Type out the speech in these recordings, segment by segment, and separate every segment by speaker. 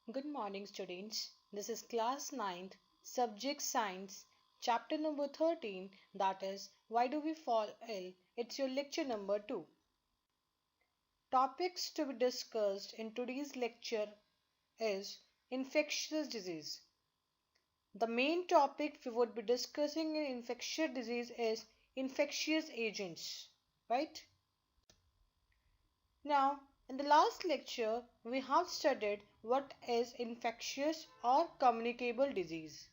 Speaker 1: Good morning, students. This is class 9th, subject science, chapter number 13, that is, Why Do We Fall Ill? It's your lecture number 2. Topics to be discussed in today's lecture is infectious disease. The main topic we would be discussing in infectious disease is infectious agents, right? Now, in the last lecture, we have studied what is infectious or communicable disease.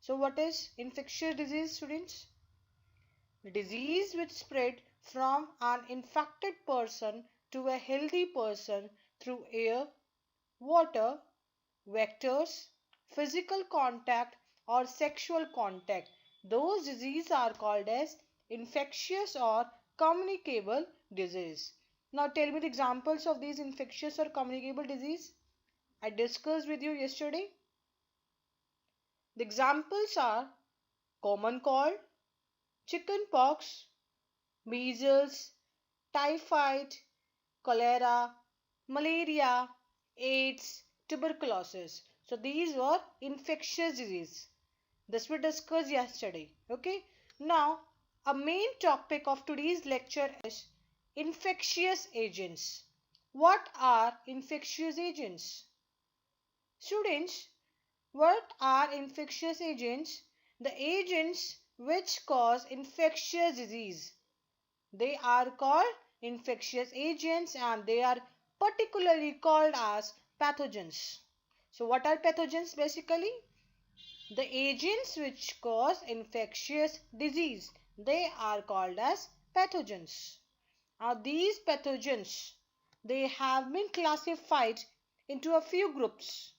Speaker 1: So, what is infectious disease, students? The disease which spread from an infected person to a healthy person through air, water, vectors, physical contact, or sexual contact. Those diseases are called as infectious or communicable disease. Now tell me the examples of these infectious or communicable disease I discussed with you yesterday. The examples are common cold, chickenpox, measles, typhoid, cholera, malaria, AIDS, tuberculosis. So these were infectious disease. This we discussed yesterday. Okay. Now a main topic of today's lecture is infectious agents. What are infectious agents? Students, what are infectious agents? The agents which cause infectious disease. They are called infectious agents and they are particularly called as pathogens. So what are pathogens basically? The agents which cause infectious disease. They are called as pathogens. Now these pathogens, they have been classified into a few groups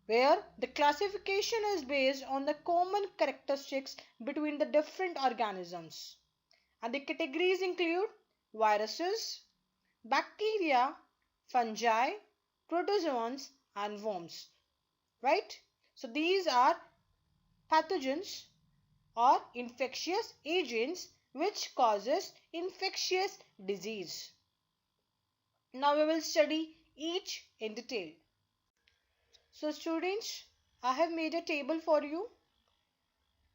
Speaker 1: where the classification is based on the common characteristics between the different organisms. And the categories include viruses, bacteria, fungi, protozoans and worms. Right? So these are pathogens or infectious agents which causes infectious disease. Now we will study each in detail. So students, I have made a table for you.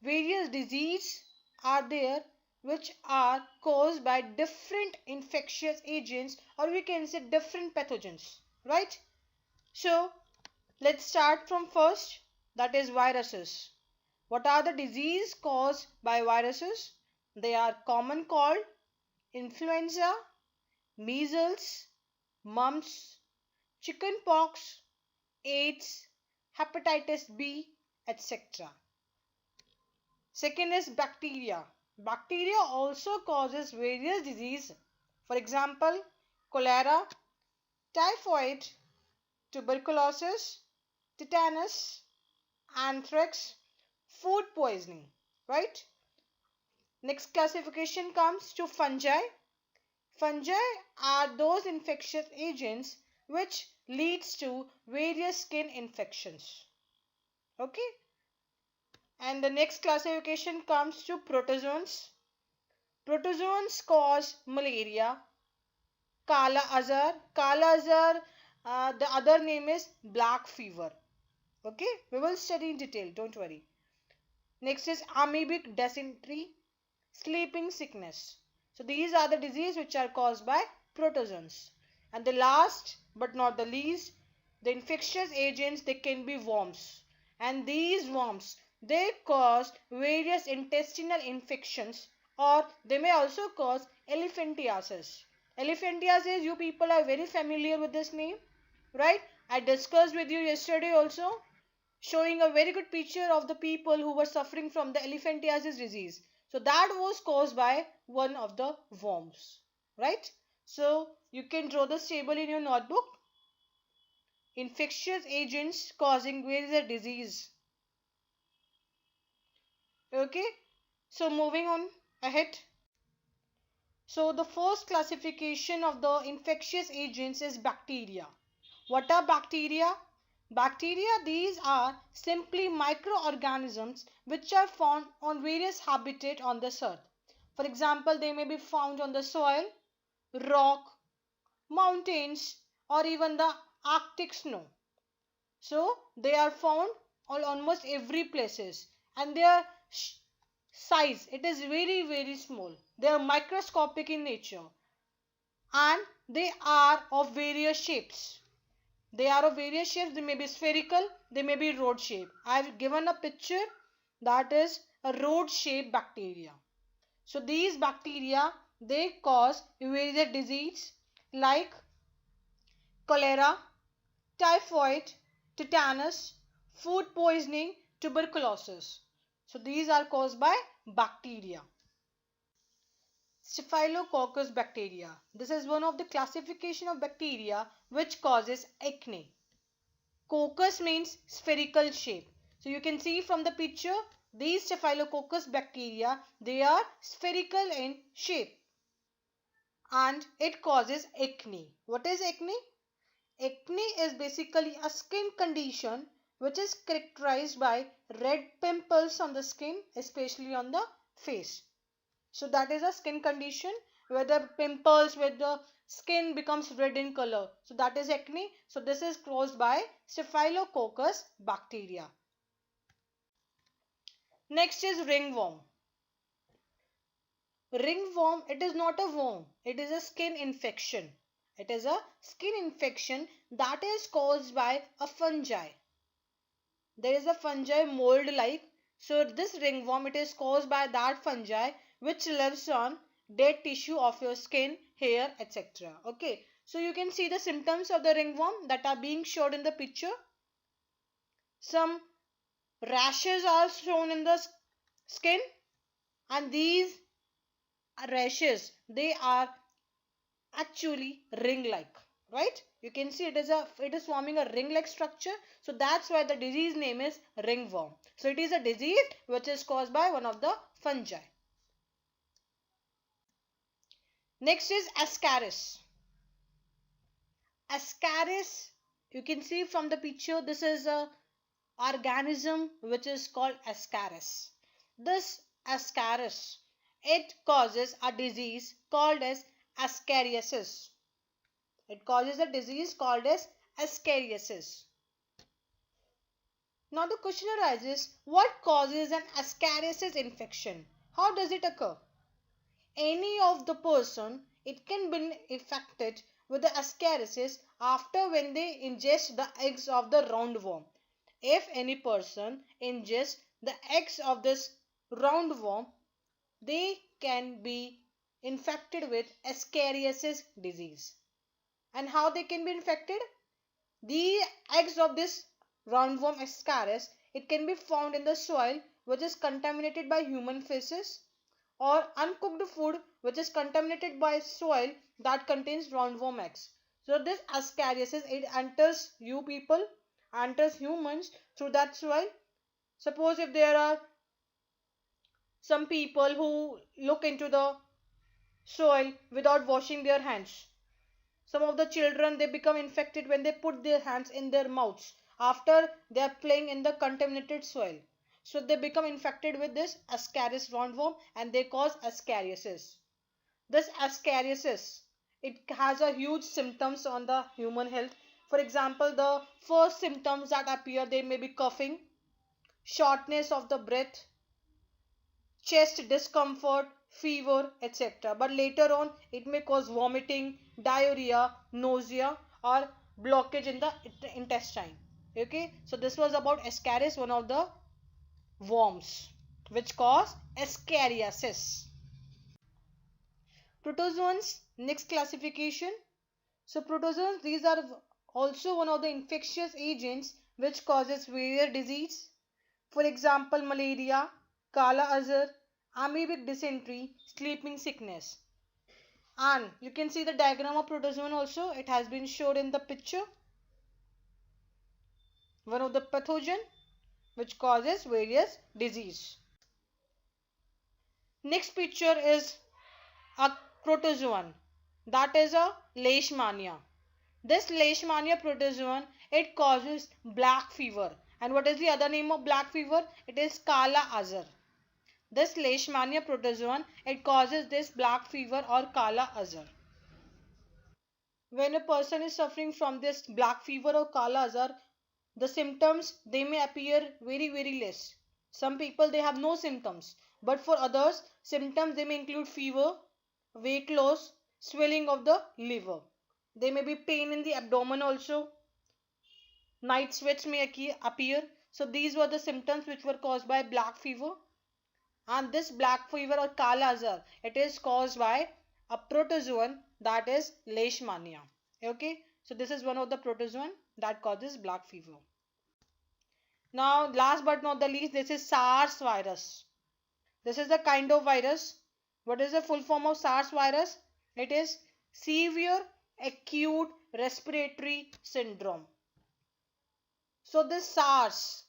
Speaker 1: Various diseases are there which are caused by different infectious agents, or we can say different pathogens, right? So let's start from first, that is viruses. What are the diseases caused by viruses? They are common cold, influenza, measles, mumps, chickenpox, AIDS, hepatitis B, etc. Second is bacteria. Bacteria also causes various diseases. For example, cholera, typhoid, tuberculosis, tetanus, anthrax, food poisoning, right? Next classification comes to fungi. Fungi are those infectious agents which leads to various skin infections. Okay? And the next classification comes to protozoans. Protozoans cause malaria, Kala Azar. Kala Azar, the other name is black fever. Okay, we will study in detail, don't worry. Next is amoebic dysentery, sleeping sickness. So these are the diseases which are caused by protozoans. And the last but not the least, the infectious agents, they can be worms. And these worms, they cause various intestinal infections, or they may also cause elephantiasis. Elephantiasis, you people are very familiar with this name, right? I discussed with you yesterday also, showing a very good picture of the people who were suffering from the elephantiasis disease. So that was caused by one of the worms, right? So you can draw this table in your notebook. Infectious agents causing various disease. Okay, so moving on ahead. So the first classification of the infectious agents is bacteria. What are bacteria? Bacteria, these are simply microorganisms which are found on various habitats on this earth. For example, they may be found on the soil, rock, mountains, or even the Arctic snow. So they are found on almost every places, and their size, it is very very small. They are microscopic in nature, and they are of various shapes. They are of various shapes. They may be spherical, they may be rod shape. I have given a picture that is a rod shaped bacteria. So these bacteria, they cause various disease like cholera, typhoid, tetanus, food poisoning, tuberculosis. So these are caused by bacteria. Staphylococcus bacteria. This is one of the classification of bacteria which causes acne. Coccus means spherical shape. So you can see from the picture, these Staphylococcus bacteria, they are spherical in shape and it causes acne. What is acne? Acne is basically a skin condition which is characterized by red pimples on the skin, especially on the face. So that is a skin condition where the pimples, where the skin becomes red in color. So that is acne. So this is caused by Staphylococcus bacteria. Next is ringworm. Ringworm, it is not a worm. It is a skin infection. It is a skin infection that is caused by a fungi. There is a fungi mold like. So this ringworm, it is caused by that fungi which lives on dead tissue of your skin, hair, etc. Okay. So you can see the symptoms of the ringworm that are being showed in the picture. Some rashes are shown in the skin, and these rashes, they are actually ring like, right? You can see it is forming a ring like structure. So that's why the disease name is ringworm. So it is a disease which is caused by one of the fungi. Next is ascaris. Ascaris, you can see from the picture, this is a organism which is called ascaris. This ascaris, it causes a disease called as ascariasis. It causes a disease called as ascariasis. Now the question arises, what causes an ascariasis infection? How does it occur? Any of the person, it can be infected with the ascariasis after when they ingest the eggs of the roundworm. If any person ingests the eggs of this roundworm, they can be infected with ascariasis disease. And how they can be infected? The eggs of this roundworm ascaris, it can be found in the soil which is contaminated by human feces, or uncooked food which is contaminated by soil that contains roundworm eggs. So this ascariasis, it enters you people, enters humans through that soil. Suppose if there are some people who look into the soil without washing their hands, some of the children, they become infected when they put their hands in their mouths after they are playing in the contaminated soil. So they become infected with this ascaris roundworm and they cause ascariasis. This ascariasis, it has a huge symptoms on the human health. For example, the first symptoms that appear, they may be coughing, shortness of the breath, chest discomfort, fever, etc. But later on, it may cause vomiting, diarrhea, nausea, or blockage in the intestine. Okay, so this was about ascaris, one of the worms which cause ascariasis. Protozoans, next classification. So protozoans, these are also one of the infectious agents which causes various disease. For example, malaria, Kala Azar, amoebic dysentery, sleeping sickness. And you can see the diagram of protozoan also. It has been shown in the picture. One of the pathogen which causes various disease. Next picture is a protozoan, that is a leishmania. This leishmania protozoan, it causes black fever. And what is the other name of black fever? It is Kala Azar. This leishmania protozoan, it causes this black fever or Kala Azar. When a person is suffering from this black fever or Kala Azar, the symptoms, they may appear very less. Some people, they have no symptoms, but for others, symptoms, they may include fever, weight loss, swelling of the liver. There may be pain in the abdomen also. Night sweats may appear. So these were the symptoms which were caused by black fever. And this black fever or Kala Azar, it is caused by a protozoan, that is Leishmania. Okay, so this is one of the protozoan that causes black fever. Now last but not the least, this is SARS virus. This is the kind of virus. What is the full form of SARS virus? It is severe acute respiratory syndrome. So this SARS,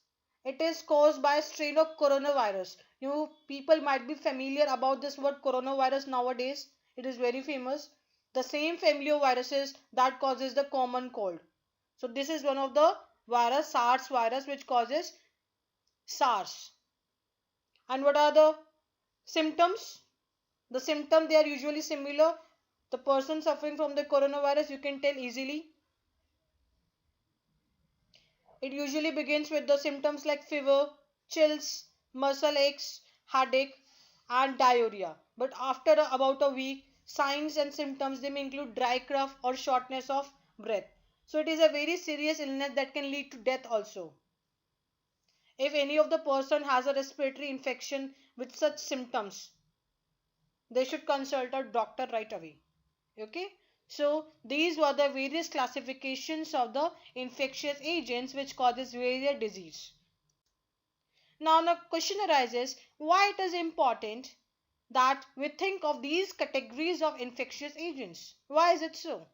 Speaker 1: it is caused by a strain of coronavirus. You people might be familiar about this word coronavirus nowadays. It is very famous. The same family of viruses that causes the common cold. So this is one of the virus, SARS virus, which causes SARS. And what are the symptoms? The symptoms, they are usually similar. The person suffering from the coronavirus, you can tell easily. It usually begins with the symptoms like fever, chills, muscle aches, headache, and diarrhea. But after about a week, signs and symptoms, they may include dry cough or shortness of breath. So it is a very serious illness that can lead to death also. If any of the person has a respiratory infection with such symptoms, they should consult a doctor right away. Okay, so these were the various classifications of the infectious agents which causes various disease. Now the question arises, why it is important that we think of these categories of infectious agents? Why is it so?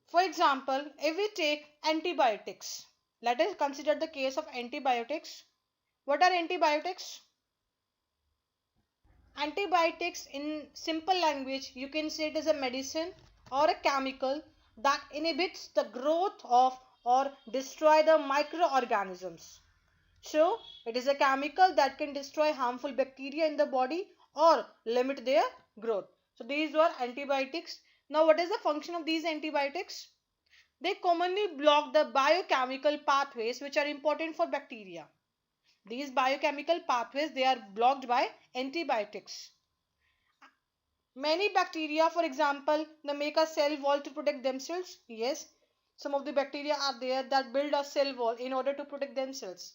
Speaker 1: For example, if we take antibiotics, let us consider the case of antibiotics. What are antibiotics? Antibiotics, in simple language, you can say it is a medicine or a chemical that inhibits the growth of or destroy the microorganisms. So it is a chemical that can destroy harmful bacteria in the body or limit their growth. So these were antibiotics. Now what is the function of these antibiotics? They commonly block the biochemical pathways which are important for bacteria. These biochemical pathways, they are blocked by antibiotics. Many bacteria, for example, they make a cell wall to protect themselves. Yes, some of the bacteria are there that build a cell wall in order to protect themselves.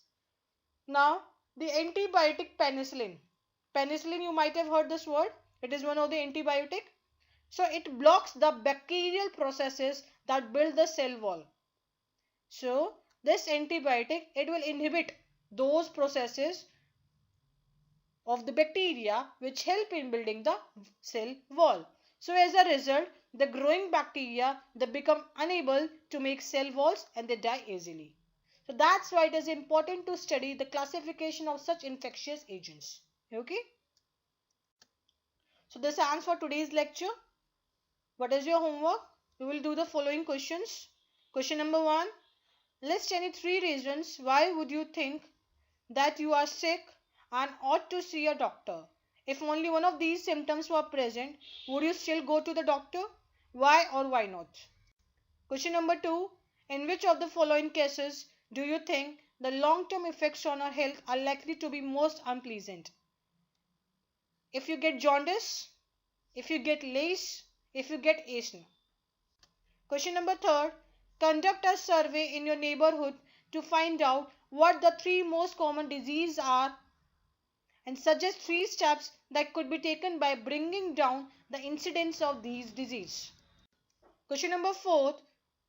Speaker 1: Now, the antibiotic penicillin. Penicillin, you might have heard this word. It is one of the antibiotic. So, it blocks the bacterial processes that build the cell wall. So, this antibiotic, it will inhibit those processes of the bacteria which help in building the cell wall. So as a result, the growing bacteria, they become unable to make cell walls and they die easily. So that's why it is important to study the classification of such infectious agents. Okay. So this ends for today's lecture. What is your homework? We will do the following questions. Question number 1. List any 3 reasons why would you think that you are sick and ought to see a doctor. If only one of these symptoms were present, would you still go to the doctor? Why or why not? Question number 2. In which of the following cases do you think the long-term effects on our health are likely to be most unpleasant? If you get jaundice, if you get lice, if you get asthma. Question number 3. Conduct a survey in your neighborhood to find out what the 3 most common diseases are and suggest 3 steps that could be taken by bringing down the incidence of these diseases. Question number 4.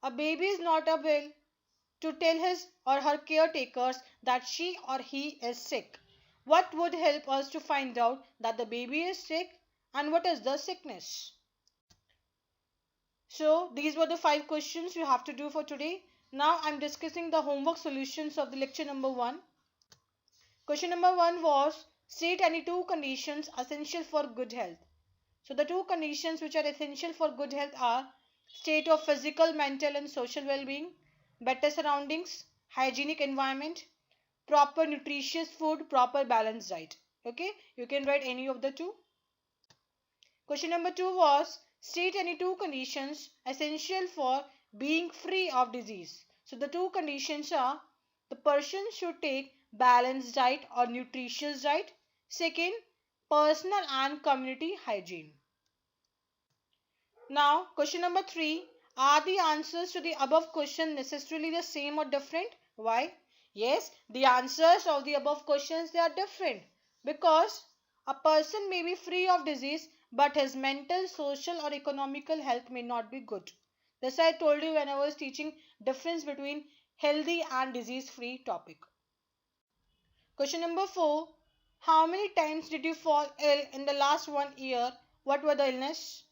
Speaker 1: A baby is not able to tell his or her caretakers that she or he is sick. What would help us to find out that the baby is sick and what is the sickness? So these were the 5 questions you have to do for today. Now I am discussing the homework solutions of the lecture number 1. Question number 1 was, state any 2 conditions essential for good health. So the 2 conditions which are essential for good health are state of physical, mental and social well-being, better surroundings, hygienic environment, proper nutritious food, proper balanced diet. Okay, you can write any of the 2. Question number 2 was, state any 2 conditions essential for being free of disease. So the two conditions are the person should take balanced diet or nutritious diet. Second, personal and community hygiene. Now, question number 3. Are the answers to the above question necessarily the same or different? Why? Yes, the answers of the above questions, they are different because a person may be free of disease but his mental, social or economical health may not be good. This I told you when I was teaching difference between healthy and disease free topic. Question number 4. How many times did you fall ill in the last 1 year? What were the illness?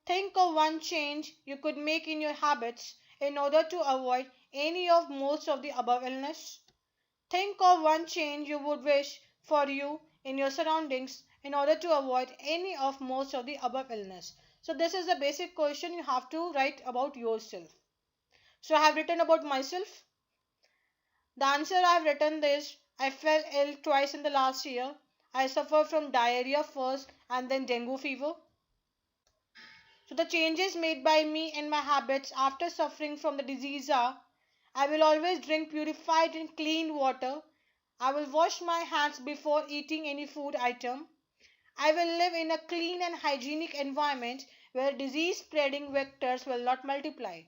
Speaker 1: Think of one change you could make in your habits in order to avoid any of most of the above illness. Think of one change you would wish for you in your surroundings in order to avoid any of most of the above illness. So this is the basic question you have to write about yourself. So I have written about myself. The answer I have written is I fell ill twice in the last year. I suffered from diarrhea first and then dengue fever. So the changes made by me in my habits after suffering from the disease are I will always drink purified and clean water. I will wash my hands before eating any food item. I will live in a clean and hygienic environment where disease spreading vectors will not multiply.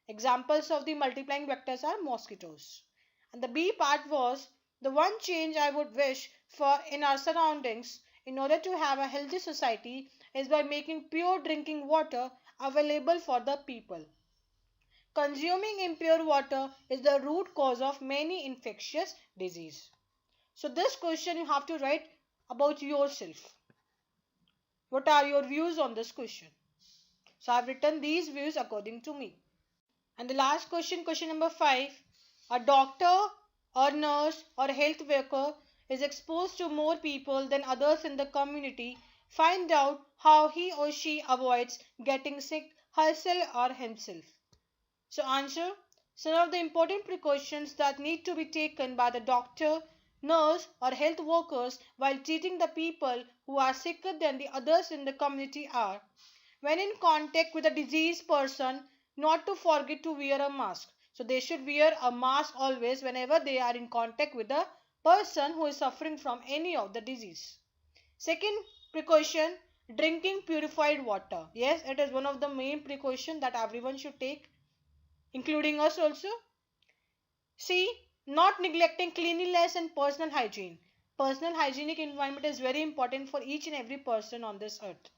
Speaker 1: Examples of the multiplying vectors are mosquitoes. And the B part was the one change I would wish for in our surroundings in order to have a healthy society is by making pure drinking water available for the people. Consuming impure water is the root cause of many infectious diseases. So this question you have to write about yourself. What are your views on this question? So I have written these views according to me. And the last question, question number 5. A doctor or nurse or health worker is exposed to more people than others in the community. Find out how he or she avoids getting sick herself or himself. So answer, some of the important precautions that need to be taken by the doctor, nurse or health workers while treating the people who are sicker than the others in the community are when in contact with a diseased person, not to forget to wear a mask. So they should wear a mask always whenever they are in contact with a person who is suffering from any of the disease. Second precaution, drinking purified water. Yes, it is one of the main precautions that everyone should take, including us also. C, not neglecting cleanliness and personal hygiene. Personal hygienic environment is very important for each and every person on this earth.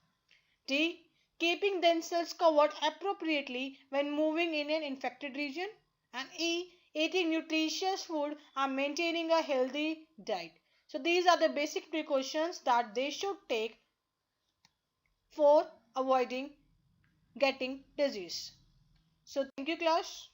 Speaker 1: D, keeping themselves covered appropriately when moving in an infected region. And E, eating nutritious food and maintaining a healthy diet. So these are the basic precautions that they should take for avoiding getting disease. So thank you class.